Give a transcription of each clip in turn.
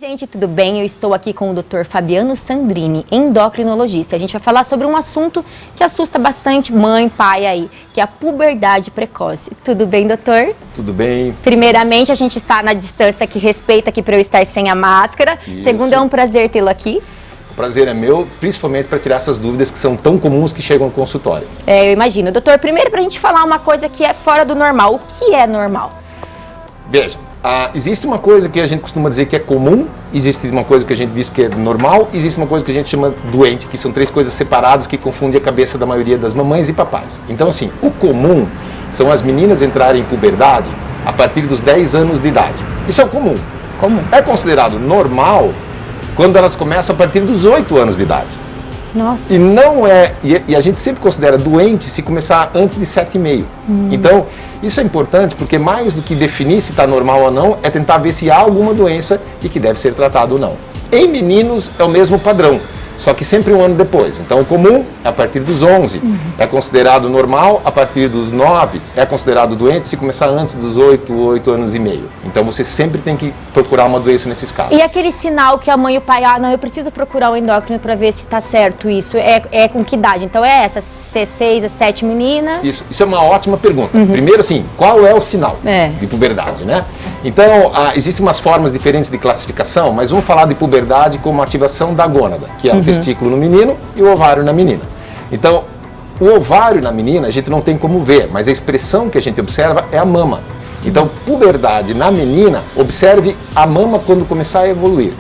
Oi gente, tudo bem? Eu estou aqui com o Dr. Fabiano Sandrini, endocrinologista. A gente vai falar sobre um assunto que assusta bastante mãe, pai aí, que é a puberdade precoce. Tudo bem, doutor? Tudo bem. Primeiramente, a gente está na distância que respeita aqui para eu estar sem a máscara. Isso. Segundo, é um prazer tê-lo aqui. O prazer é meu, principalmente para tirar essas dúvidas que são tão comuns que chegam no consultório. Eu imagino. Doutor, primeiro para a gente falar uma coisa que é fora do normal. O que é normal? Veja, existe uma coisa que a gente costuma dizer que é comum, existe uma coisa que a gente diz que é normal, existe uma coisa que a gente chama doente, que são três coisas separadas que confundem a cabeça da maioria das mamães e papais. Então, assim, o comum são as meninas entrarem em puberdade a partir dos 10 anos de idade. Isso é o comum. É considerado normal quando elas começam a partir dos 8 anos de idade. Nossa. E não é, e a gente sempre considera doente se começar antes de 7,5. Então, isso é importante porque mais do que definir se está normal ou não, é tentar ver se há alguma doença e que deve ser tratado ou não. Em meninos é o mesmo padrão, só que sempre um ano depois. Então, o comum é a partir dos 11, é considerado normal a partir dos 9, é considerado doente se começar antes dos 8 anos e meio. Então, você sempre tem que procurar uma doença nesses casos. E aquele sinal que a mãe e o pai, não, eu preciso procurar o endócrino para ver se está certo isso, é com que idade? Então, é essa, C6, A7 menina? Isso é uma ótima pergunta. Primeiro, assim, qual é o sinal de puberdade, né? Então, existem umas formas diferentes de classificação, mas vamos falar de puberdade como ativação da gônada, que é o testículo no menino e o ovário na menina. Então, o ovário na menina a gente não tem como ver, mas a expressão que a gente observa é a mama. Então, puberdade na menina, observe a mama quando começar a evoluir.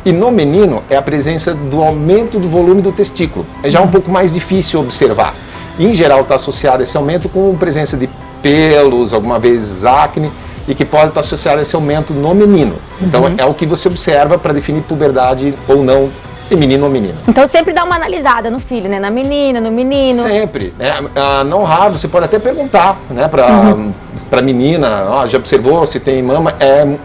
E no menino é a presença do aumento do volume do testículo. É já um pouco mais difícil observar. Em geral está associado esse aumento com presença de pelos, alguma vez acne, e que pode estar associado a esse aumento no menino. Então é o que você observa para definir puberdade ou não de menino ou menina. Então sempre dá uma analisada no filho, né? Na menina, no menino. Sempre. Né? Não raro, você pode até perguntar, né, para a menina, já observou se tem mama?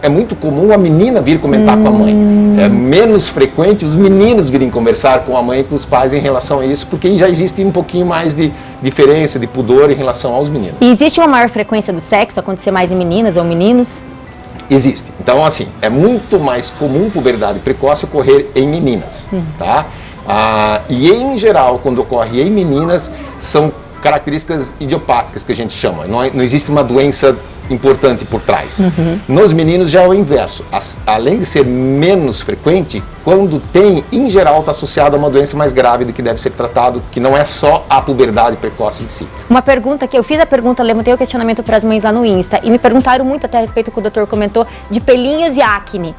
É muito comum a menina vir comentar com a mãe. É menos frequente os meninos virem conversar com a mãe e com os pais em relação a isso, porque já existe um pouquinho mais de diferença, de pudor em relação aos meninos. E existe uma maior frequência do sexo acontecer mais em meninas ou meninos? Existe. Então, assim, é muito mais comum puberdade precoce ocorrer em meninas, tá? E, em geral, quando ocorre em meninas, são características idiopáticas que a gente chama. Não existe uma doença importante por trás. Nos meninos já é o inverso. Além de ser menos frequente, quando tem, em geral, está associado a uma doença mais grave do que deve ser tratado, que não é só a puberdade precoce em si. Uma pergunta que eu fiz levantei o questionamento para as mães lá no Insta, e me perguntaram muito até a respeito do que o doutor comentou, de pelinhos e acne.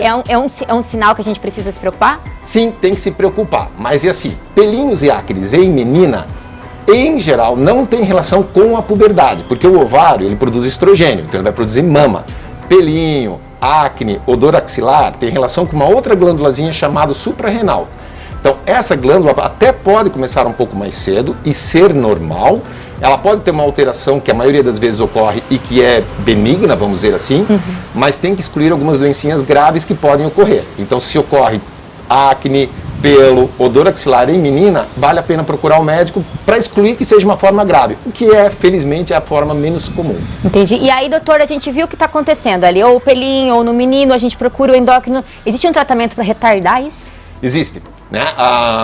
É um sinal que a gente precisa se preocupar? Sim, tem que se preocupar. Mas e assim, pelinhos e acnes em menina, em geral, não tem relação com a puberdade, porque o ovário, ele produz estrogênio, então ele vai produzir mama. Pelinho, acne, odor axilar, tem relação com uma outra glândulazinha chamada suprarrenal. Então, essa glândula até pode começar um pouco mais cedo e ser normal. Ela pode ter uma alteração que a maioria das vezes ocorre e que é benigna, vamos dizer assim, mas tem que excluir algumas doencinhas graves que podem ocorrer. Então, se ocorre acne, pelo, odor axilar em menina, vale a pena procurar o médico para excluir que seja uma forma grave, o que felizmente, é a forma menos comum. Entendi. E aí, doutor, a gente viu o que está acontecendo ali, ou o pelinho, ou no menino, a gente procura o endócrino. Existe um tratamento para retardar isso? Existe. Né?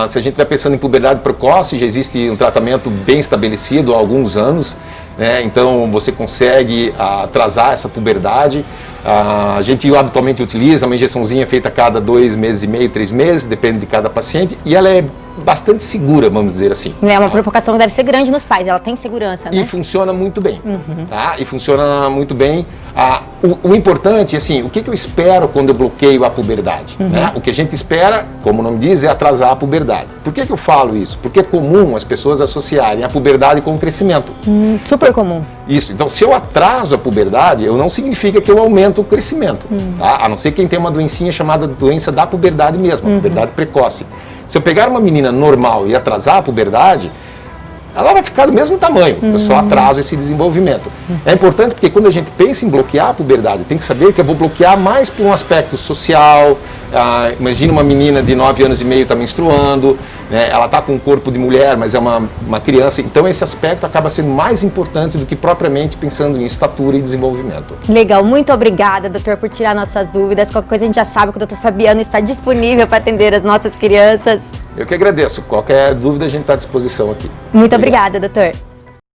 Se a gente estiver pensando em puberdade precoce, já existe um tratamento bem estabelecido há alguns anos, né? Então você consegue atrasar essa puberdade. A gente habitualmente utiliza uma injeçãozinha feita a cada 2 meses e meio, 3 meses, depende de cada paciente, e ela é bastante segura, vamos dizer assim. É uma provocação que deve ser grande nos pais, ela tem segurança, né? E funciona muito bem, tá? E funciona muito bem. O importante, assim, o que eu espero quando eu bloqueio a puberdade? Né? O que a gente espera, como o nome diz, é atrasar a puberdade. Por que eu falo isso? Porque é comum as pessoas associarem a puberdade com o crescimento. Super comum. Isso. Então, se eu atraso a puberdade, não significa que eu aumento o crescimento. Tá? A não ser quem tem uma doencinha chamada doença da puberdade mesmo, a puberdade precoce. Se eu pegar uma menina normal e atrasar a puberdade, ela vai ficar do mesmo tamanho, eu só atraso esse desenvolvimento. É importante porque quando a gente pensa em bloquear a puberdade, tem que saber que eu vou bloquear mais por um aspecto social. Imagina uma menina de 9 anos e meio está menstruando, né, ela está com um corpo de mulher, mas é uma criança, então esse aspecto acaba sendo mais importante do que propriamente pensando em estatura e desenvolvimento. Legal, muito obrigada, doutor, por tirar nossas dúvidas. Qualquer coisa a gente já sabe que o doutor Fabiano está disponível para atender as nossas crianças. Eu que agradeço. Qualquer dúvida a gente está à disposição aqui. Muito obrigada, doutor.